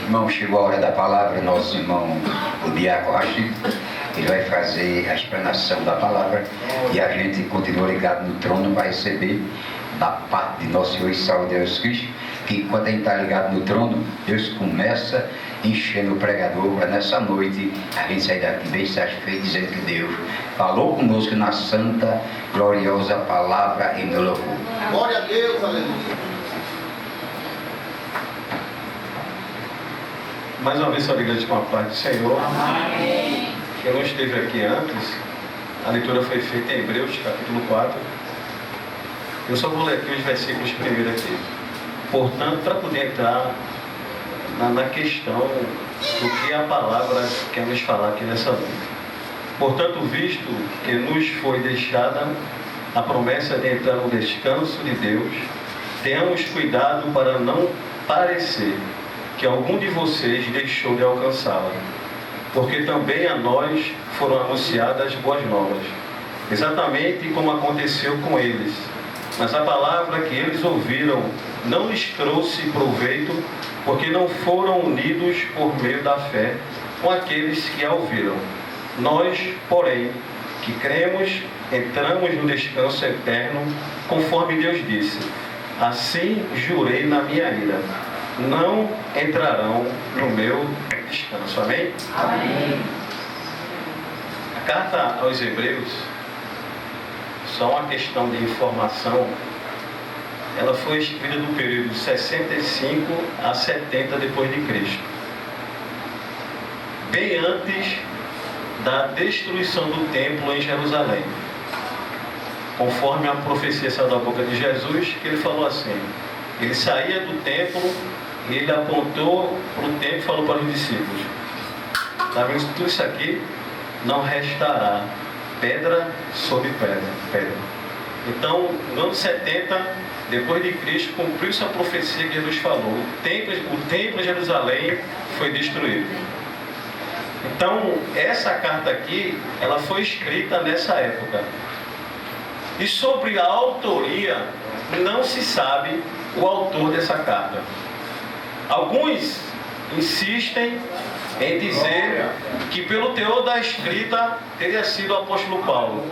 Irmão, chegou a hora da palavra. Nosso irmão, o Diácono Rachid, ele vai fazer a explanação da palavra e a gente continua ligado no trono para receber da parte de nosso Senhor e Salvador Jesus Cristo, que enquanto a gente está ligado no trono, Deus começa enchendo o pregador para nessa noite a gente sair daqui bem satisfeito, dizendo que Deus falou conosco na santa, gloriosa palavra em meu louvor. Glória a Deus, aleluia. Mais uma vez, sua igreja com a paz do Senhor. Amém. Quem não esteve aqui antes, a leitura foi feita em Hebreus, capítulo 4. Eu só vou ler aqui os versículos primeiro aqui. Portanto, para poder entrar na questão do que a palavra quer nos falar aqui nessa noite. Portanto, visto que nos foi deixada a promessa de entrar no descanso de Deus, tenhamos cuidado para não parecer que algum de vocês deixou de alcançá-la, porque também a nós foram anunciadas boas novas, exatamente como aconteceu com eles. Mas a palavra que eles ouviram não lhes trouxe proveito, porque não foram unidos por meio da fé com aqueles que a ouviram. Nós, porém, que cremos, entramos no descanso eterno, conforme Deus disse: assim jurei na minha ira, não entrarão no meu descanso. Amém? Amém. A carta aos Hebreus, só uma questão de informação, ela foi escrita do período 65 a 70 depois de Cristo, bem antes da destruição do templo em Jerusalém, conforme a profecia saiu da boca de Jesus, que ele falou assim: ele saía do templo e ele apontou para o templo e falou para os discípulos: está vendo tudo isso aqui? Não restará pedra sobre pedra. Então, no ano 70 depois de Cristo, cumpriu-se a profecia que Jesus falou: o templo de Jerusalém foi destruído. Então, essa carta aqui, ela foi escrita nessa época. E sobre a autoria, não se sabe o autor dessa carta. Alguns insistem em dizer que pelo teor da escrita teria sido o apóstolo Paulo,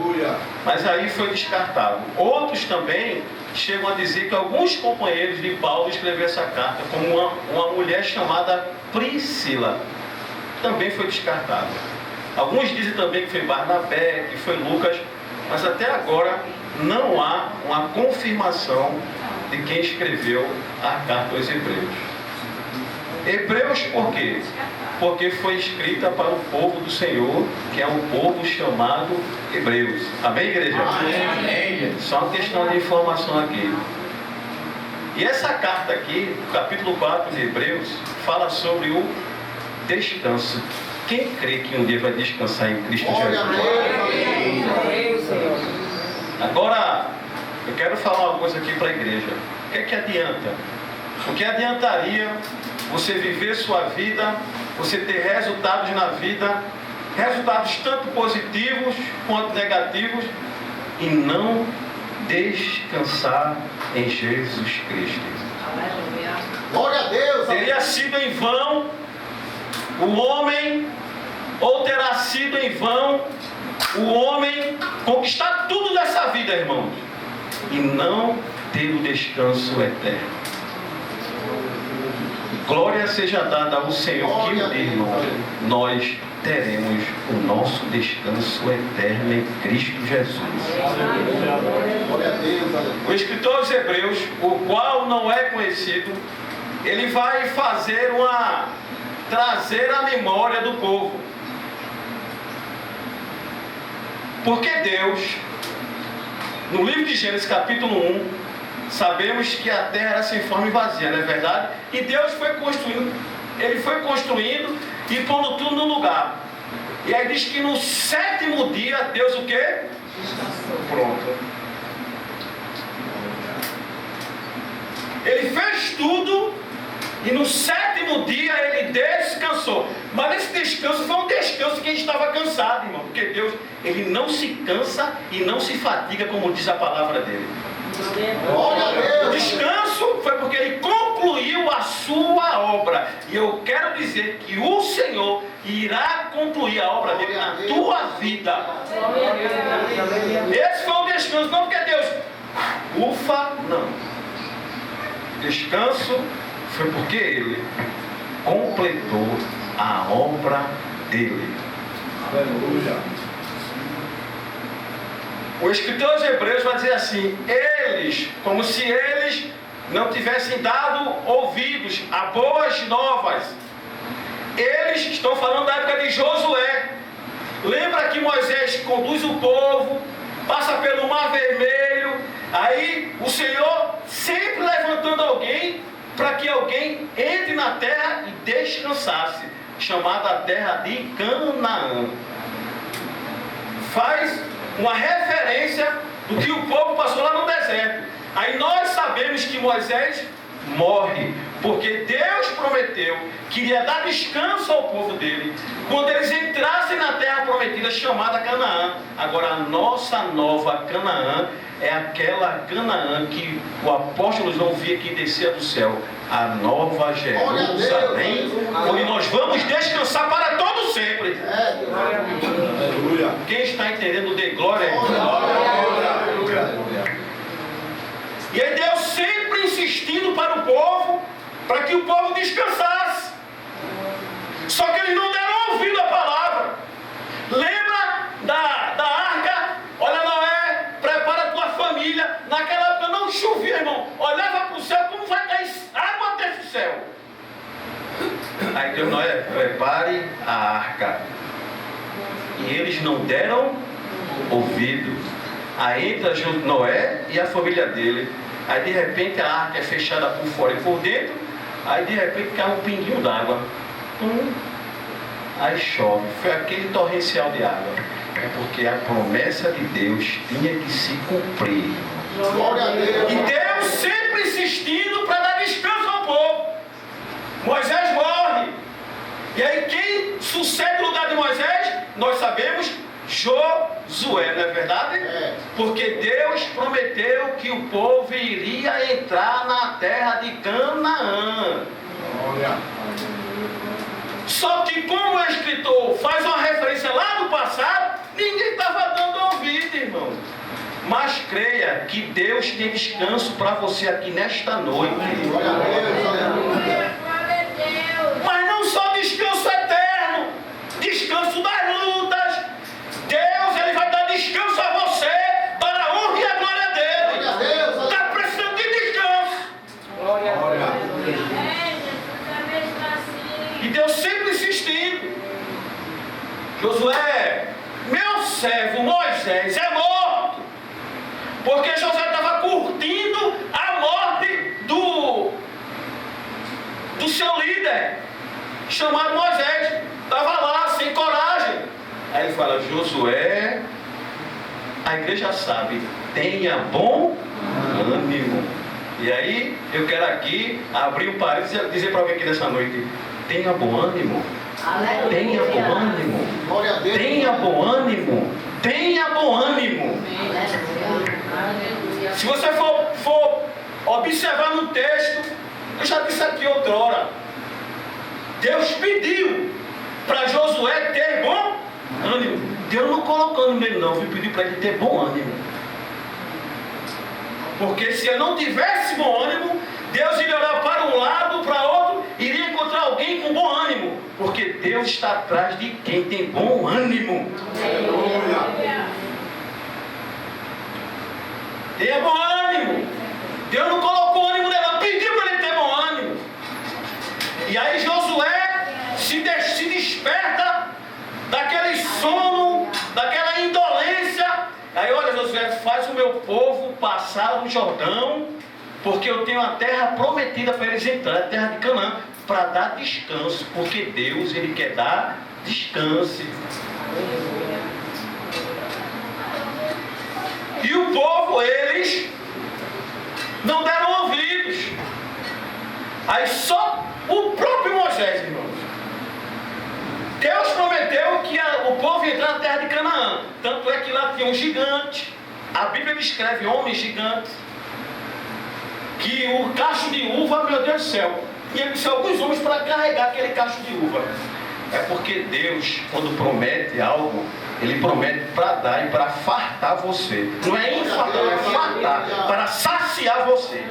mas aí foi descartado. Outros também chegam a dizer que alguns companheiros de Paulo escreveram essa carta, como uma mulher chamada Priscila, também foi descartado. Alguns dizem também que foi Barnabé, que foi Lucas, mas até agora não há uma confirmação de quem escreveu a carta aos Hebreus. Hebreus por quê? Porque foi escrita para o povo do Senhor, que é um povo chamado Hebreus. Amém, igreja? Amém. Só uma questão de informação aqui. E essa carta aqui, o capítulo 4 de Hebreus, fala sobre o descanso. Quem crê que um dia vai descansar em Cristo Jesus? Agora, eu quero falar uma coisa aqui para a igreja. O que é que adianta? O que adiantaria você viver sua vida, você ter resultados na vida, resultados tanto positivos quanto negativos, e não descansar em Jesus Cristo? Glória a Deus. Teria sido em vão o homem, ou terá sido em vão o homem conquistar tudo dessa vida, irmãos, e não ter o descanso eterno. Glória seja dada ao Senhor, que um dia, irmão, nós teremos o nosso descanso eterno em Cristo Jesus. Glória a Deus. O escritor aos Hebreus, o qual não é conhecido, ele vai trazer a memória do povo. Porque Deus, no livro de Gênesis capítulo 1, sabemos que a terra era sem forma e vazia, não é verdade? E Deus foi construindo, ele foi construindo e pondo tudo no lugar. E aí diz que no sétimo dia, Deus o quê? Pronto. Ele fez tudo e no sétimo dia ele descansou. Mas esse descanso foi um descanso que ele estava cansado, irmão. Porque Deus, ele não se cansa e não se fatiga, como diz a palavra dele. Glória a O Deus. descanso foi porque ele concluiu concluiu a sua obra. E eu quero dizer que o Senhor irá concluir a obra dele na tua vida. Esse foi o descanso, não porque Deus ufa, não. Descanso foi porque ele completou a obra dele. Aleluia. O escritor aos Hebreus vai dizer assim: eles, como se eles não tivessem dado ouvidos a boas novas. Eles estão falando da época de Josué. Lembra que Moisés conduz o povo, passa pelo Mar Vermelho. Aí o Senhor sempre levantando alguém para que alguém entre na terra e descansasse, chamada a terra de Canaã. Faz uma referência do que o povo passou lá no deserto. Aí nós sabemos que Moisés morre, porque Deus prometeu que iria dar descanso ao povo dele quando eles entrassem na terra prometida chamada Canaã. Agora a nossa nova Canaã é aquela Canaã que o apóstolo João via que descia do céu, a nova Jerusalém, onde nós vamos descansar para todo sempre. Aleluia. Quem está entendendo, dê glória a Deus. E aí Deus sempre insistindo para o povo, para que o povo descansasse. Só que eles não deram ouvido à palavra. Lembra da arca? Olha, Noé, prepara a tua família. Naquela época não chovia, irmão. Olhava para o céu, como vai cair água até o céu. Aí Deus, Noé, prepare a arca. E eles não deram ouvido. Aí entra Noé e a família dele. Aí de repente a arca é fechada por fora e por dentro. Aí de repente cai um pinguinho d'água. Aí chove. Foi aquele torrencial de água. É porque a promessa de Deus tinha que se cumprir. Glória a Deus. E Deus sempre insistindo para dar descanso ao povo. Moisés morre. E aí quem sucede o lugar de Moisés? Nós sabemos, Josué, não é verdade? É. Porque Deus prometeu que o povo iria entrar na terra de Canaã. Glória. Só que como o escritor faz uma referência lá no passado, ninguém estava dando ouvido, irmão. Mas creia que Deus tem descanso para você aqui nesta noite. Glória a Deus. Aleluia. Mas não só descanso eterno, descanso das lutas. Deus, ele vai dar descanso a você para a honra e a glória dele. Glória a Deus. Está precisando de descanso. Glória a Deus. E Deus sempre insistindo. Josué, meu servo Moisés é morto. Porque Josué estava curtindo a morte do seu líder, chamado Moisés. Estava lá, sem coragem. Aí ele fala, Josué, a igreja sabe, tenha bom ânimo. E aí, eu quero aqui abrir um parênteses e dizer para alguém aqui nessa noite, tenha bom ânimo. Tenha bom ânimo. Glória a Deus. Tenha bom ânimo. Tenha bom ânimo. Se você for observar no texto, eu já disse aqui outrora, Deus pediu para Josué ter bom ânimo. Deus não colocou no meio não, viu? Pediu para ele ter bom ânimo. Porque se ele não tivesse bom ânimo, Deus iria olhar para um lado, para outro, iria encontrar alguém com bom ânimo. Porque Deus está atrás de quem tem bom ânimo. Aleluia. Tenha bom ânimo. Deus não colocou o ânimo dele, não, pediu para ele ter bom ânimo. E aí Josué se desperta daquele sono, daquela indolência. Aí olha, Josué, faz o meu povo passar o Jordão, porque eu tenho a terra prometida para eles entrarem, a terra de Canaã, para dar descanso, porque Deus, ele quer dar descanso. E o povo, eles não deram ouvidos. Aí só o próprio Moisés, irmãos. Deus prometeu que o povo ia entrar na terra de Canaã. Tanto é que lá tinha um gigante. A Bíblia descreve homens gigantes que que o cacho de uva, meu Deus do céu, tinha que ser alguns homens para carregar aquele cacho de uva. É porque Deus, quando promete algo, Ele promete para dar e para fartar você. Não é infartar, é fartar, para saciar você.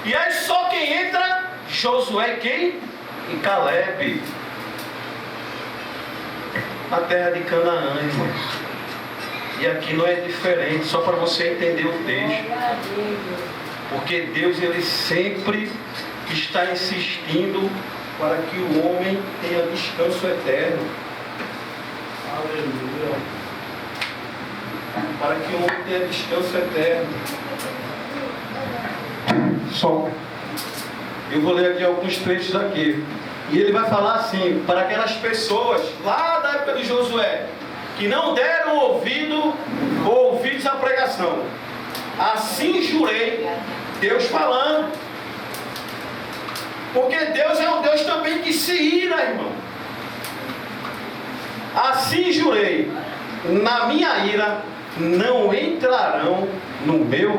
E aí só quem entra, Josué quem? E Caleb. Na terra de Canaã, irmãos. E aqui não é diferente, só para você entender o texto. Porque Deus, Ele sempre está insistindo para que o homem tenha descanso eterno. Aleluia. Para que o homem tenha descanso eterno. Só. Eu vou ler aqui alguns trechos aqui. E ele vai falar assim, para aquelas pessoas lá da época de Josué, que não deram ouvidos à pregação. Assim jurei, Deus falando. Porque Deus é um Deus também que se ira, irmão. Assim jurei, na minha ira não entrarão no meu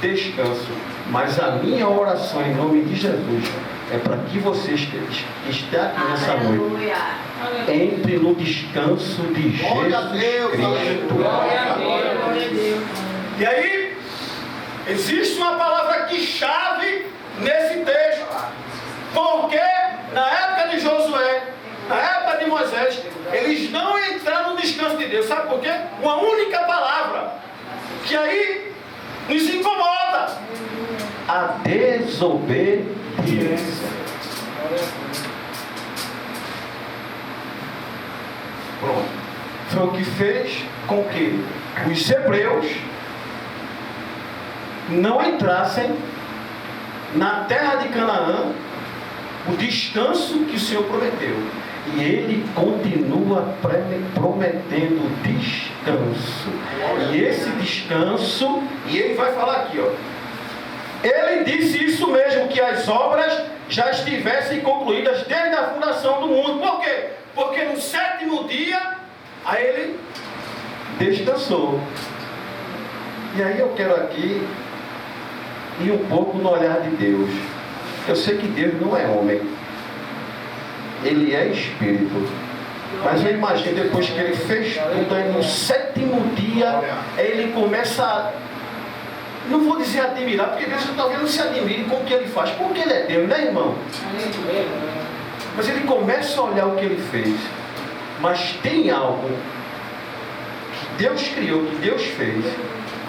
descanso. Mas a minha oração em nome de Jesus é para que você esteja aqui nessa noite. Entre no descanso de Jesus Cristo. E aí, existe uma palavra aqui chave nesse texto. Porque na época de Josué, na época de Moisés, eles não entraram no descanso de Deus. Sabe por quê? Uma única palavra que aí nos incomoda: a desobediência. Pronto. Foi o que fez com que os hebreus não entrassem na terra de Canaã, o descanso que o Senhor prometeu. E Ele continua prometendo descanso. E esse descanso, e Ele vai falar aqui, ó. Ele disse isso mesmo, que as obras já estivessem concluídas desde a fundação do mundo. Por quê? Porque no sétimo dia, aí Ele descansou. E aí eu quero aqui ir um pouco no olhar de Deus. Eu sei que Deus não é homem, Ele é Espírito. Mas eu imagino, depois que Ele fez tudo, aí no sétimo dia, Ele começa a, não vou dizer admirar, porque Deus talvez não se admire com o que Ele faz, porque Ele é Deus, né, irmão? Mas Ele começa a olhar o que Ele fez. Mas tem algo que Deus criou, que Deus fez,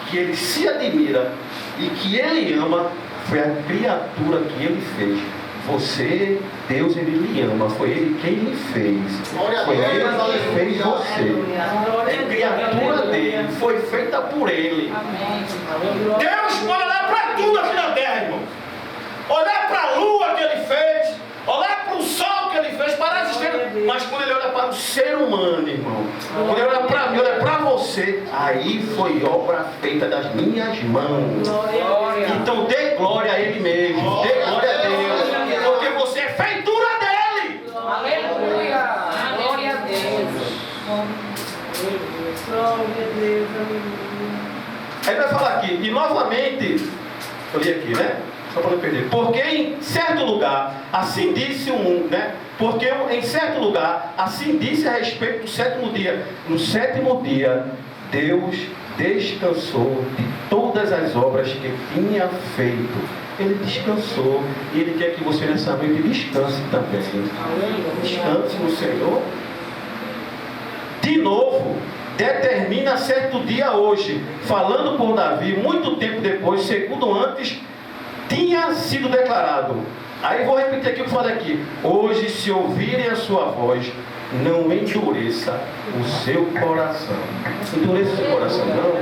que Ele se admira e que Ele ama. Foi a criatura que Ele fez. Você, Deus, Ele lhe ama. Foi Ele quem lhe fez. Foi Ele que fez você. É criatura dele. Foi feita por Ele. Deus pode olhar para tudo aqui na terra, irmão. Olhar para a lua que Ele fez. Olhar para o sol que Ele fez. Para as estrelas. Mas quando Ele olha para o ser humano, irmão. Quando Ele olha para mim, olha para você. Aí foi obra feita das minhas mãos. Então dê glória a Ele mesmo. Dê glória a Deus. Porque você é feitura dEle. Aleluia. Glória a Deus. Glória a Deus. Aí vai falar aqui. E novamente, eu li aqui, né? Só para não perder. Porque em certo lugar, assim disse né? Porque em certo lugar, assim disse a respeito do sétimo dia. No sétimo dia, Deus descansou de todas as obras que tinha feito. Ele descansou. E Ele quer que você nessa noite descanse também. Descanse no Senhor. De novo, determina certo dia hoje, falando por Davi, muito tempo depois, segundo antes tinha sido declarado. Aí vou repetir aqui o que eu falei aqui. Hoje, se ouvirem a sua voz, não endureça o seu coração. Endureça o seu coração, não.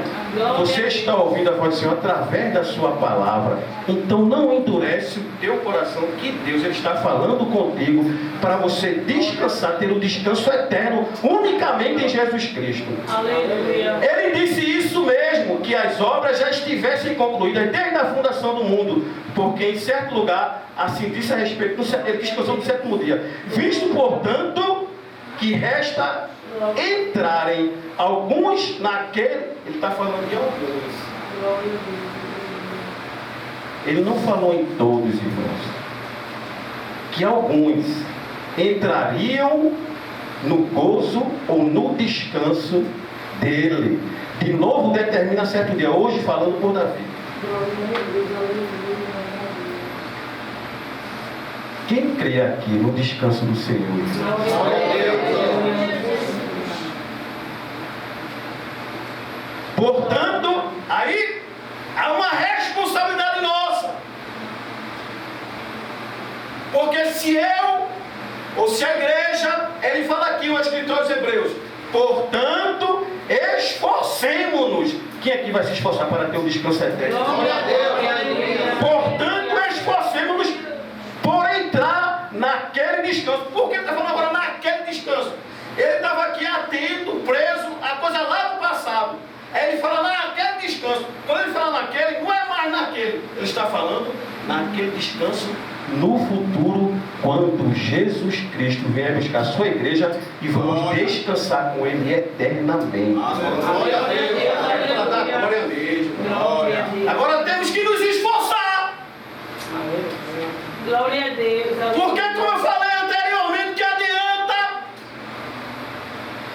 Você está ouvindo a voz do Senhor através da sua palavra. Então não endurece o teu coração, que Deus Ele está falando contigo para você descansar, ter um descanso eterno unicamente em Jesus Cristo. Aleluia. Ele disse isso mesmo, que as obras já estivessem concluídas desde a fundação do mundo, porque em certo lugar, assim disse a respeito, ele descansou no sétimo dia. Visto, portanto, que resta entrarem alguns naquele, ele está falando de alguns, Ele não falou em todos, irmãos. Que alguns entrariam no gozo ou no descanso dele. De novo determina certo dia, hoje falando por Davi. Quem crê aqui no descanso do Senhor? Portanto, aí há uma responsabilidade nossa. Porque se eu, ou se a igreja, ele fala aqui, o escritor dos Hebreus, portanto, esforcemos-nos. Quem aqui vai se esforçar para ter um descanso eterno? Portanto, esforcemos-nos por entrar naquele descanso. Por que ele está falando agora naquele descanso? Ele estava aqui atento, preso, a coisa lá do passado. Aí ele fala naquele descanso. Quando ele fala naquele, não é mais naquele. Ele está falando naquele descanso no futuro, quando Jesus Cristo vier buscar a sua igreja e vamos descansar com Ele eternamente. Glória a Deus. Glória a Deus. Glória a Deus. Agora temos que nos esforçar. Glória a Deus. Porque, como eu falei anteriormente, que adianta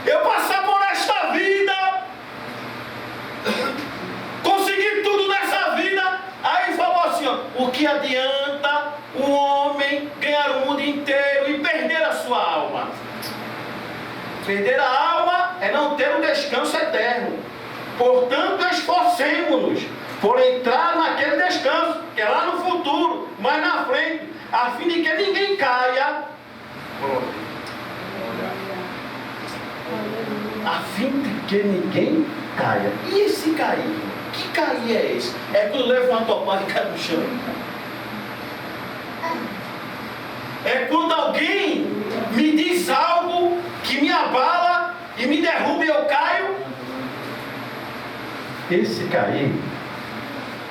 eu passar por esta vida, conseguir tudo nessa vida. Aí falou assim, ó, o que adianta o homem ganhar o mundo inteiro e perder a sua alma? Perder a alma é não ter um descanso eterno. Portanto, esforcemos-nos por entrar naquele descanso, que é lá no futuro, mais na frente, a fim de que ninguém caia. A fim de que ninguém caia. E esse cair? Que cair é esse? É quando leva uma topada e cai no chão. É quando alguém me diz algo que me abala e me derruba e eu caio. Esse cair,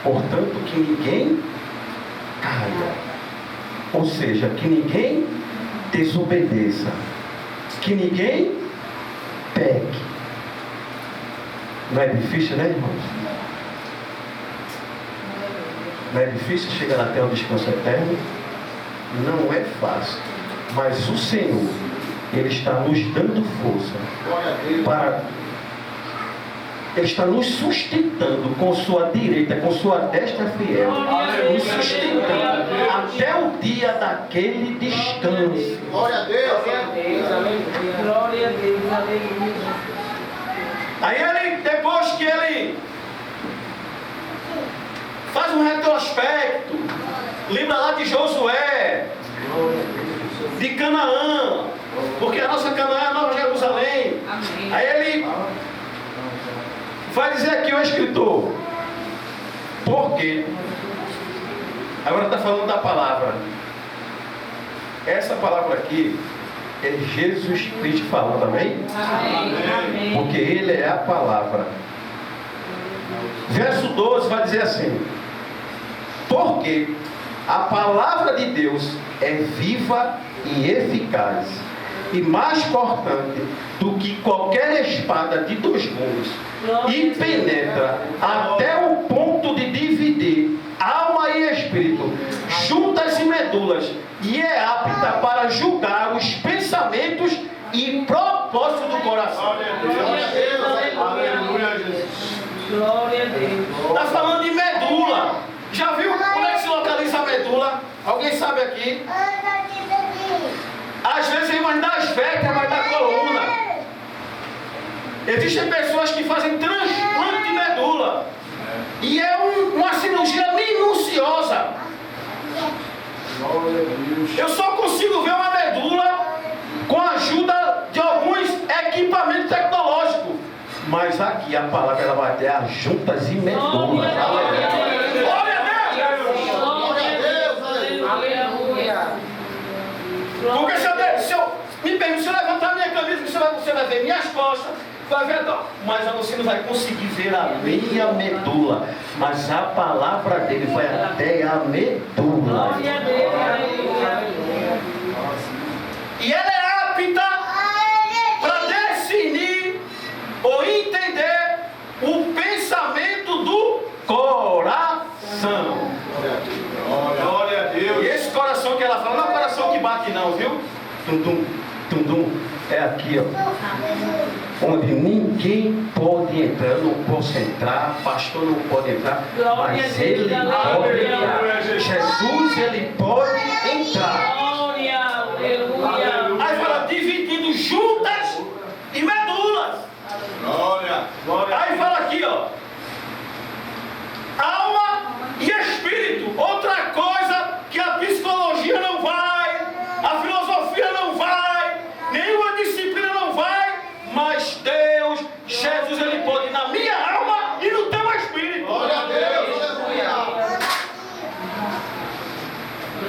portanto, que ninguém caia. Ou seja, que ninguém desobedeça. Que ninguém peque. Não é difícil, né, irmãos? Não é difícil chegar até o descanso eterno? Não é fácil. Mas o Senhor, Ele está nos dando força para... Ele está nos sustentando com sua direita, com sua destra fiel. Nos sustentando até o dia daquele descanso. Glória a Deus. Glória a Deus. Aleluia. Aí ele, depois que ele faz um retrospecto, lembra lá de Josué, de Canaã, porque a nossa Canaã é a Nova Jerusalém. Amém. Aí ele vai dizer aqui o escritor, porque agora está falando da palavra. Essa palavra aqui é Jesus Cristo falando, amém? Amém. Porque Ele é a palavra. Verso 12 vai dizer assim: porque a palavra de Deus é viva e eficaz, e mais cortante do que qualquer espada de dois gumes, e penetra até o ponto de dividir alma e espírito, juntas e medulas, e é apta para julgar os pensamentos e propósitos do coração. Glória a Deus. Aleluia, Jesus. Glória a Deus. Está falando de medula. Já viu como é que se localiza a medula? Alguém sabe aqui? Às vezes vem mais das vértebras da coluna. Existem pessoas que fazem transplante de medula. E é uma cirurgia minuciosa. Eu só consigo ver uma medula com a ajuda de alguns equipamentos tecnológicos. Mas aqui a palavra ela vai ter as juntas e medulas. Glória a Deus! Glória a Deus. Aleluia. Porque se eu levantar minha camisa, você vai ver minhas costas, vai ver, mas você não vai conseguir ver a meia medula. Mas a palavra dele vai até a medula. Glória a Deus. Aleluia. E ela é apta para definir ou entender o pensamento do está falando, não é o coração que bate não, viu? Tum-tum, tum-tum. É aqui, ó. Onde ninguém pode entrar. Eu não posso entrar, pastor não pode entrar, mas ele pode entrar. Jesus, ele pode entrar. Glória, aleluia. Aí fala, dividindo juntas e medulas. Glória. Aí fala aqui, ó. Alma e espírito. Outra coisa que a psicologia não vai, a filosofia não vai, nenhuma disciplina não vai, mas Deus, Jesus, ele pode ir na minha alma e no teu espírito. Glória a Deus. Aleluia.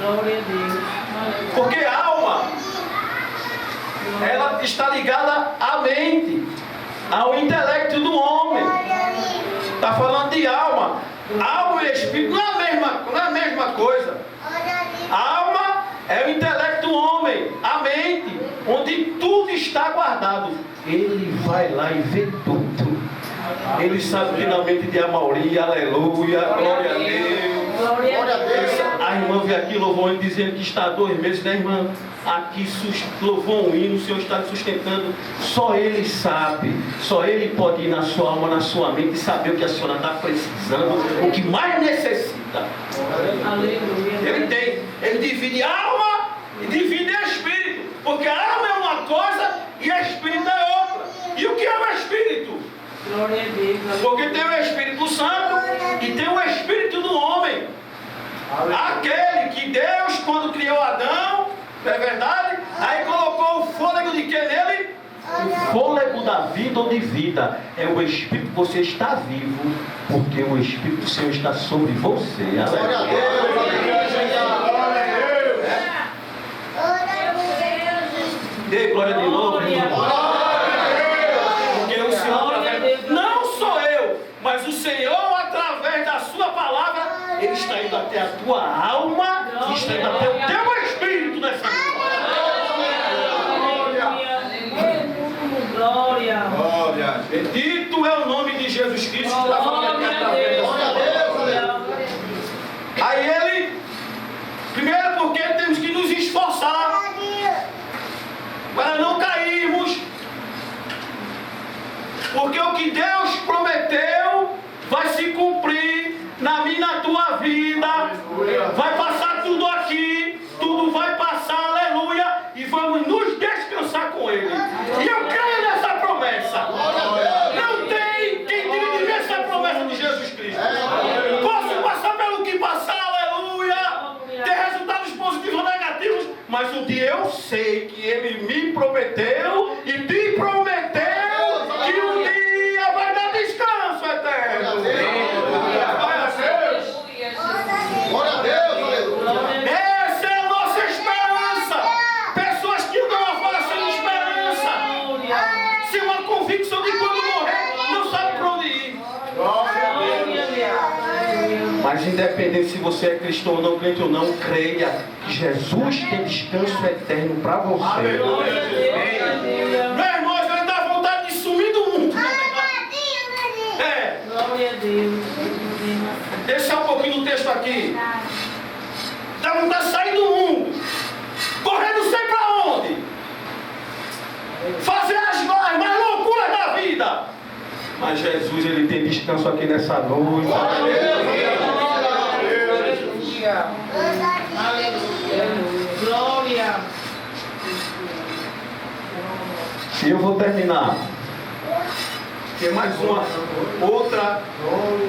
Glória a Deus. Porque a alma, ela está ligada à mente, ao intelecto do homem. Está falando de alma. Alma e espírito não é a mesma coisa. A alma é o intelecto do homem, a mente, onde tudo está guardado. Ele vai lá e vê tudo. Ele sabe que na mente de Amaury, aleluia, glória a Deus. Glória a Deus. A irmã veio aqui, louvou um hino, dizendo que está há 2 meses, né, irmã? Aqui louvou um hino, o Senhor está sustentando. Só Ele sabe, só Ele pode ir na sua alma, na sua mente e saber o que a senhora está precisando, o que mais necessita. Aleluia. Ele tem, ele divide alma e divide espírito, porque a alma é uma coisa e a espírito é outra. E o que é o espírito? Glória a Deus. Porque tem o Espírito Santo e tem o Espírito do homem. Aquele que Deus, quando criou Adão, não é verdade? Aí colocou o fôlego de que nele? O fôlego da vida ou de vida. É o Espírito que você está vivo, porque o Espírito do Senhor está sobre você. Glória a Aleluia. Deus. Glória a Deus. Dê glória de novo, irmão. Porque o Senhor, não sou eu, mas o Senhor, através da sua palavra, Ele está indo até a tua alma e está indo até o teu espírito nessa noite. Glória. Glória. Bendito é o nome de Jesus Cristo que está falando aqui através da Glória a Deus. Aí ele, primeiro porque temos que nos esforçar para não cairmos, porque o que Deus prometeu vai se cumprir na minha e na tua vida. Vai passar tudo aqui, tudo vai passar, aleluia, e vamos nos descansar com Ele. E eu creio nessa promessa. Não tem quem tire de mim essa promessa de Jesus Cristo. Posso passar pelo que passar, aleluia, ter resultados positivos ou negativos, mas um dia eu sei que Ele me prometeu e te prometeu que um dia vai dar descanso eterno. Glória a Deus. Aleluia. Essa é a nossa esperança. Pessoas que não agora sem esperança, sem uma convicção de quando morrer, não sabe para onde ir. Mas independente se você é cristão ou não, crente ou não, creia que Jesus tem descanso eterno para você. Meu irmão, ele dá vontade de sumir do mundo. É. Glória a Deus. Deixa um pouquinho do texto aqui. Dá vontade de sair do mundo, correr não sei para onde, fazer as mais loucuras da vida. Mas Jesus, ele tem descanso aqui nessa noite. Glória. E eu vou terminar. Tem mais uma outra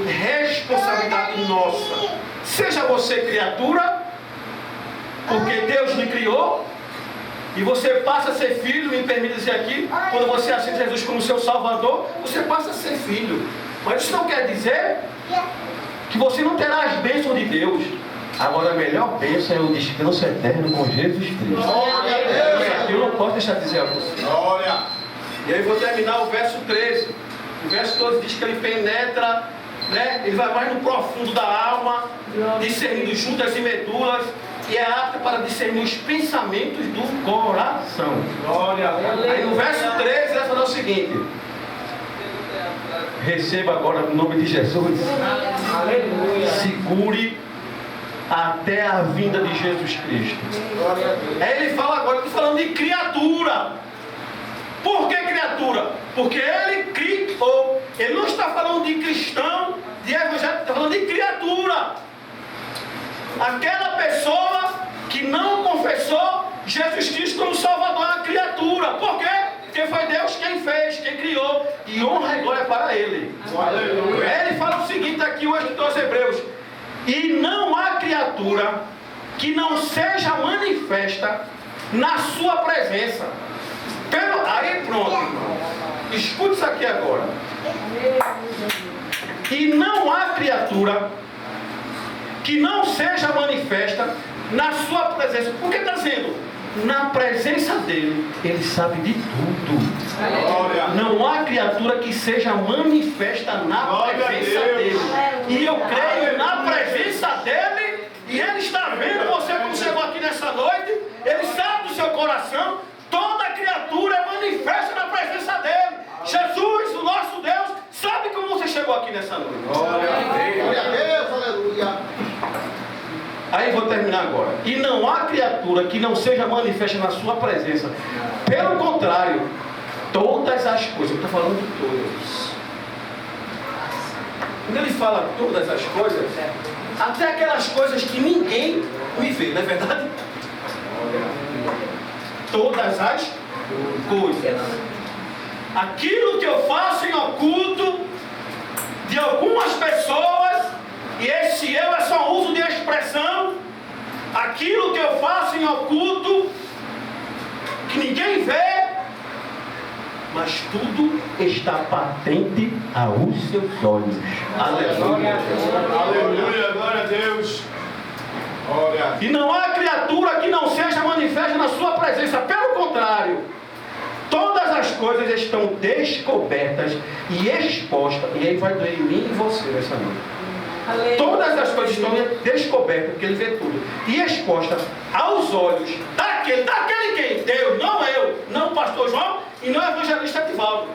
responsabilidade nossa. Seja você criatura, porque Deus lhe criou, e você passa a ser filho, me permita dizer aqui, quando você aceita Jesus como seu Salvador, você passa a ser filho. Mas isso não quer dizer que você não terá as bênçãos de Deus. Agora a melhor bênção é o descanso eterno com Jesus Cristo. Glória a Deus. Eu não posso deixar de dizer a você. Glória. E aí vou terminar o verso 13. O verso 12 diz que ele penetra, né? Ele vai mais no profundo da alma, discernindo juntas e medulas, e é apto para discernir os pensamentos do coração. Glória. Aí no verso 13 ele vai falar o seguinte: receba agora no nome de Jesus. Aleluia. Segure até a vinda de Jesus Cristo. Aí ele fala agora, estou falando de criatura. Por que criatura? Porque ele criou. Ele não está falando de cristão, de evangélico, está falando de criatura. Aquela pessoa que não confessou Jesus Cristo como Salvador é uma criatura. Por quê? Porque foi Deus quem fez, quem criou. E honra e glória para Ele. Aí ele fala o seguinte aqui, o escritor aos Hebreus. E não há criatura que não seja manifesta na sua presença. Aí pronto, irmão. Escute isso aqui agora. E não há criatura que não seja manifesta na sua presença. Por que está dizendo? Na presença dele, ele sabe de tudo. Não há criatura que seja manifesta na presença dele. E eu creio na presença dele. E ele está vendo você quando chegou aqui nessa noite. Ele sabe do seu coração. Toda criatura é manifesta na presença dele. Jesus, o nosso Deus, sabe como você chegou aqui nessa noite. Glória a Deus, aleluia. Aí vou terminar agora. E não há criatura que não seja manifesta na sua presença. Pelo contrário, todas as coisas, eu estou falando de todas. Quando ele fala todas as coisas, até aquelas coisas que ninguém me vê, não é verdade? Todas as coisas. Aquilo que eu faço em oculto de algumas pessoas, e esse eu é só uso de expressão, aquilo que eu faço em oculto, que ninguém vê, mas tudo está patente aos seus olhos. Aleluia. Aleluia, glória a Deus. Glória. E não há criatura que não seja manifesta na sua presença. Pelo contrário, todas as coisas estão descobertas e expostas. E aí vai doer em mim e você nessa noite. Todas as coisas estão descobertas, porque ele vê tudo. E expostas aos olhos daquele quem? Deus, não eu, não o pastor João e não o evangelista Ativaldo.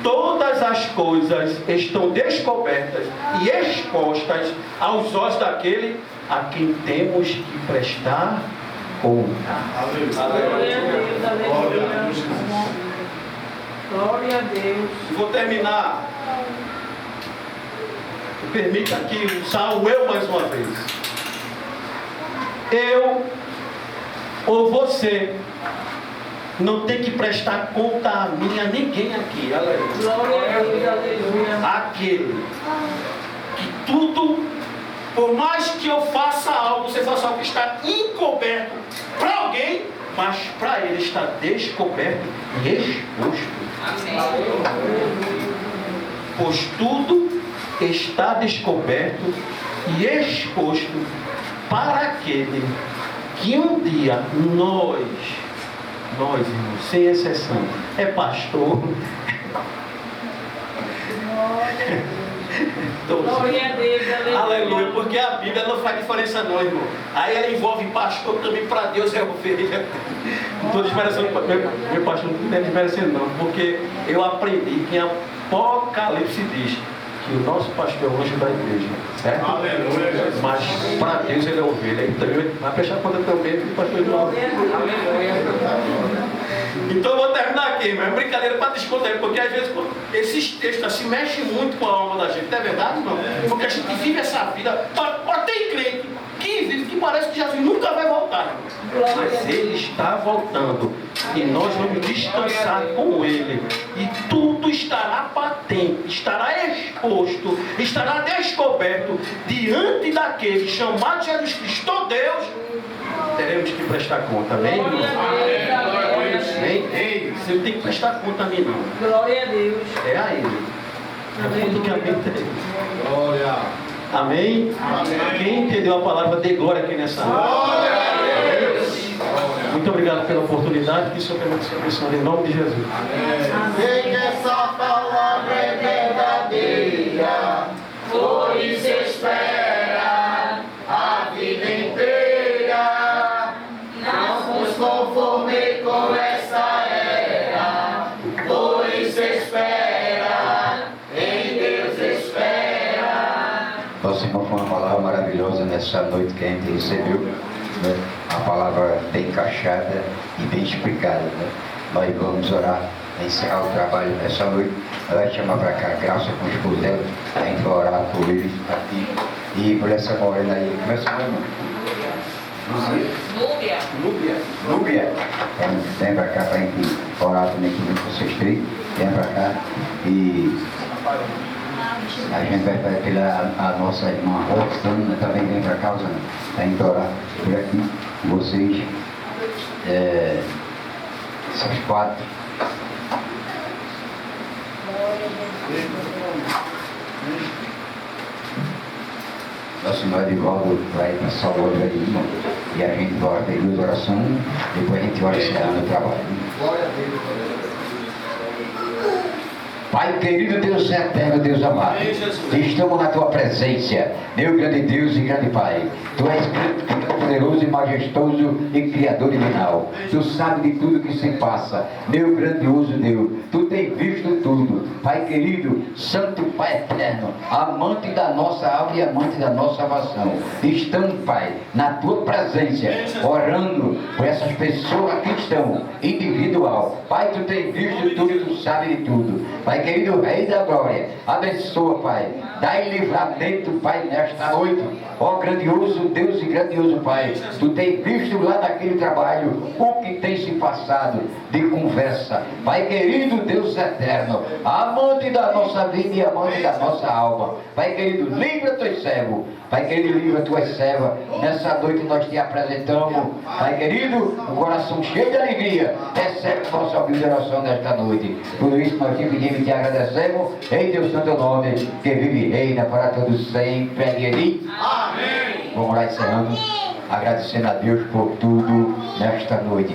Todas as coisas estão descobertas e expostas aos olhos daquele a quem temos que prestar conta. Glória a Deus, aleluia. Glória a Deus. E vou terminar. Permita que usar o eu mais uma vez. Eu ou você não tem que prestar conta a mim, a ninguém aqui. Aleluia. Glória a Deus, aleluia. Aquele que tudo, por mais que eu faça algo, você faça algo que está encoberto para alguém, mas para ele está descoberto e exposto. Pois tudo está descoberto e exposto para aquele que um dia nós irmãos, sem exceção, é pastor. Glória a Deus, aleluia. Aleluia, porque a Bíblia não faz diferença não, irmão. Aí ela envolve pastor também, para Deus é ovelha. Não estou desmerecendo meu pastor, não estou desmerecendo não, porque eu aprendi que em Apocalipse diz que o nosso pastor é o anjo da igreja, certo? Aleluia. Mas para Deus ele é ovelha, ele também vai prestar conta também do pastor João. Então eu vou terminar aqui, irmão. É brincadeira para descontar, porque às vezes esses textos se mexem muito com a alma da gente, não é verdade, irmão? Porque a gente vive essa vida, tem crente que vive, que parece que Jesus nunca vai voltar, irmão. Mas ele está voltando e nós vamos descansar com ele, e tudo estará patente, estará exposto, estará descoberto diante daquele chamado Jesus Cristo, Deus. Teremos que prestar conta, amém? Glória a Deus. Amém? Você não tem que prestar conta a mim, não. Glória a Deus. É a ele. Unicamente a ele. Glória. Amém? Amém. Quem entendeu a palavra, dê glória aqui nessa noite. Glória a Deus. Muito obrigado pela oportunidade. Que isso é abençoado em nome de Jesus. Sei que essa palavra é verdadeira, pois espera a vida inteira. Não vos conformei com essa era, pois espera, em Deus espera. Nosso irmão, foi uma palavra maravilhosa nessa essa noite que a gente recebeu, né? A palavra bem encaixada e bem explicada, né? Nós vamos orar, encerrar o trabalho dessa noite. Ela vai chamar para cá a Graça com o esposo dela, a gente vai orar por eles aqui e por essa morena aí. Como é seu nome? Núbia. Núbia. Então, vem para cá para a gente orar também com vocês três. Vem para cá e a gente vai pela a nossa irmã Roxana, também vem para cá, Rosana, para a gente orar por aqui. Vocês, essas quatro. Nosso Senhor Edivaldo vai passar o olho ali, irmão, e a gente vai orar duas orações, depois a gente ora encerrando o trabalho. Glória a Deus. Pai querido, Deus eterno, Deus amado, estamos na tua presença, meu grande Deus e grande Pai. Tu és poderoso e majestoso e criador divinal. Tu sabes de tudo que se passa, meu grandioso Deus. Tu tens visto tudo, Pai querido, Santo Pai eterno, amante da nossa alma e amante da nossa salvação. Estamos, Pai, na tua presença, orando por essas pessoas que estão individual. Pai, tu tens visto tudo e tu sabes de tudo. Pai querido, Rei da Glória, abençoa, Pai. Dai livramento, Pai, nesta noite. Ó grandioso Deus e grandioso Pai, tu tens visto lá naquele trabalho o que tem se passado de conversa. Pai querido, Deus eterno, amante da nossa vida e amante da nossa alma. Pai querido, livra teus servos. Pai querido, livra tuas servas. Nessa noite nós te apresentamos. Pai querido, um coração cheio de alegria. Recebe nossa humilde oração nesta noite. Por isso nós te pedimos e te agradecemos. Em teu santo nome, que vive e reina para todos sempre. Amém. Vamos lá encerrando, agradecendo a Deus por tudo nesta noite.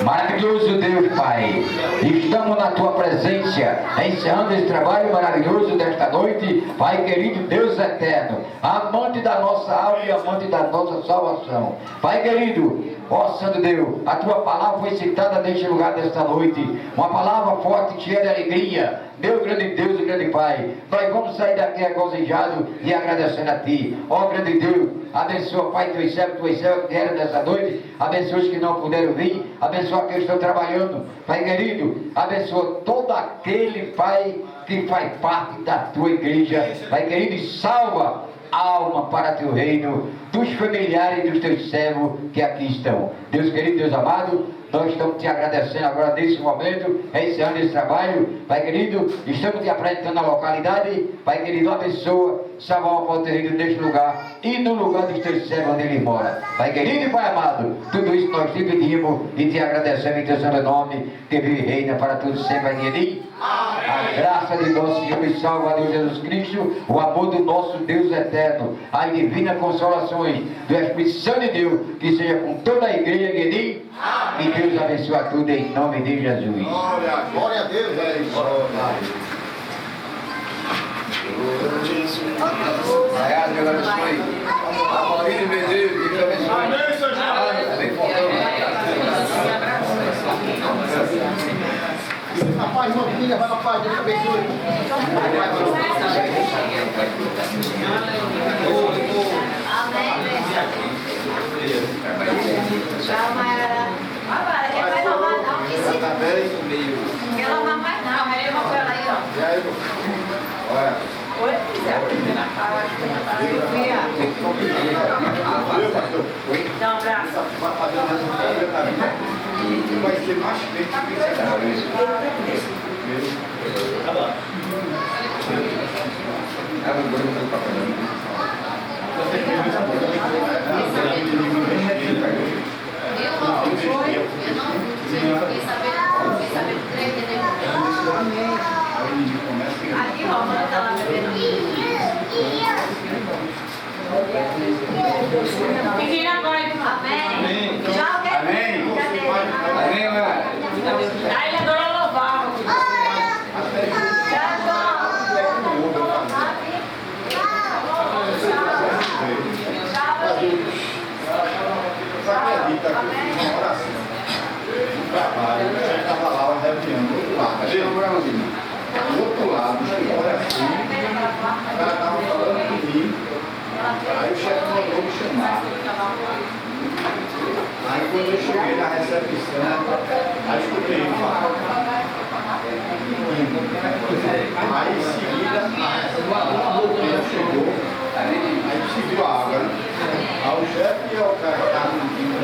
Maravilhoso Deus, Pai, estamos na tua presença, encerrando esse trabalho maravilhoso desta noite. Pai querido, Deus eterno, amante da nossa alma e amante da nossa salvação. Pai querido, ó Santo Deus, a tua palavra foi citada neste lugar desta noite, uma palavra forte, cheia de alegria. Meu grande Deus e grande Pai, nós vamos sair daqui regozijados e agradecendo a Ti. Ó grande Deus, abençoa, Pai, teus servos que vieram nessa noite, abençoa os que não puderam vir, abençoa aqueles que estão trabalhando. Pai querido, abençoa todo aquele, Pai, que faz parte da Tua igreja. Pai querido, e salva alma para Teu reino, dos familiares dos Teus servos que aqui estão. Deus querido, Deus amado, nós estamos te agradecendo agora nesse momento, encerrando esse trabalho. Pai querido, estamos te apresentando a localidade. Pai querido, abençoa, salva a alma terreno neste lugar e no lugar dos teus servos onde ele mora. Pai querido e Pai amado, tudo isso nós te pedimos e te agradecemos em teu santo nome, que vive e reina para todos sempre. Amém. A graça de nosso Senhor e Salvador Jesus Cristo, o amor do nosso Deus eterno, as divinas consolações do Espírito Santo de Deus, que seja com toda a igreja que diz, e Deus abençoe a tudo em nome de Jesus. Glória a Deus. Deus abençoe. A família de Deus, Deus abençoe. A paz, irmão, filha, vai na paz, Deus te abençoe. Tchau, Mayara. Agora, quem vai tomar não, que se... Tá bem? Quer lavar mais não, mas eu vou pra ela aí, ó. E aí, olha. Oi, quiser. Dá um abraço. Vai ser mais feito que Aqui, ó, mano, tá lá bebendo. Fiquem na paz. Amém. Tchau, Amém. Cadê? Amém, mãe. Aí ele adora louvar. você acredita que uma oração, um trabalho, você estava lá, uma reunião do outro lado, do outro lado, olha assim, o cara estava falando comigo, Aí o chefe mandou me chamar. Aí quando eu cheguei na recepção, aí escutei ele falar. Aí em seguida, a boqueira chegou, aí serviu a água, né? Aí o chefe e o cara que estava no time.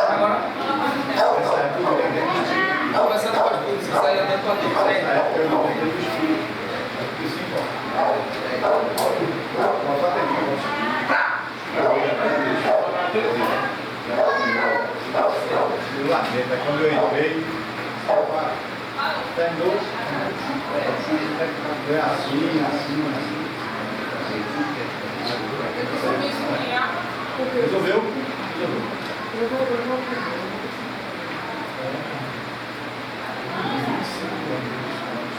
Agora, nessa época eu me lembro. Não, mas você não pode produzir, isso aí é dentro da tua Nessa época eu me lembro do espírito. Eu disse, eu larguei, mas quando eu entrei, terminou, foi assim. Resolveu?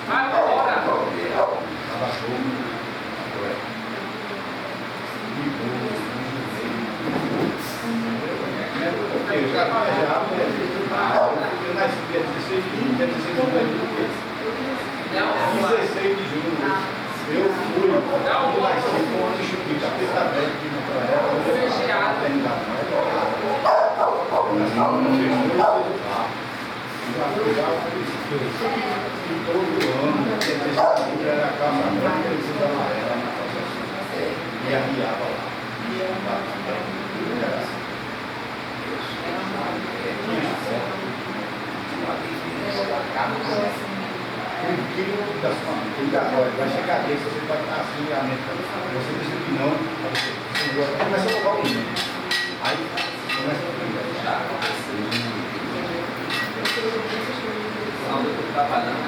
Vai embora. Eu já planejava, eu nasci dia 16 de junho, dia 16 de junho, 16 de junho, eu fui, eu nasci com um bicho de capeta velho que naquela época, eu nasci e todo ano, esse era a calça branca e esse amarela na calça e arriava lá. Da sua mente, agora vai chegar desse, você vai estar assim, a mente, você pensa que não, você começa a jogar o menino. Aí começa a brincar. Quando eu estou trabalhando,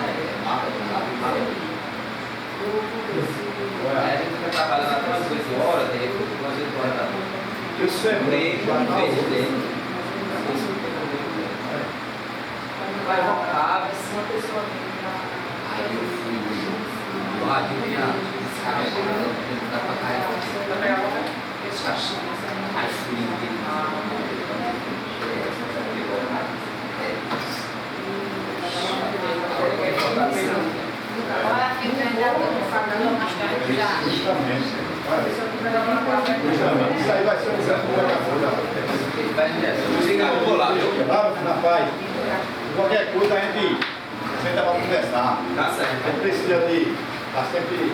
a gente fica trabalhando até umas 8 horas, daí umas 8 horas da noite. Eu sempre vai voltar, uma pessoa aí eu fui lá, vinha esse cara chegando, dá pra carregar, aí fui Agora fica ainda falando mais tarde já. justamente. Isso aí vai ser um exemplo do jogador. vai direto. Eu vou lá, viu? Lá na paz. Qualquer coisa a gente senta para conversar. Tá certo. A gente precisa de estar sempre.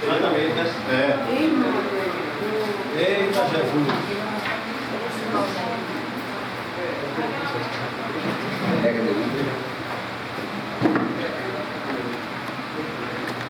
Exatamente, né? É. Eita, Jesus. Pega de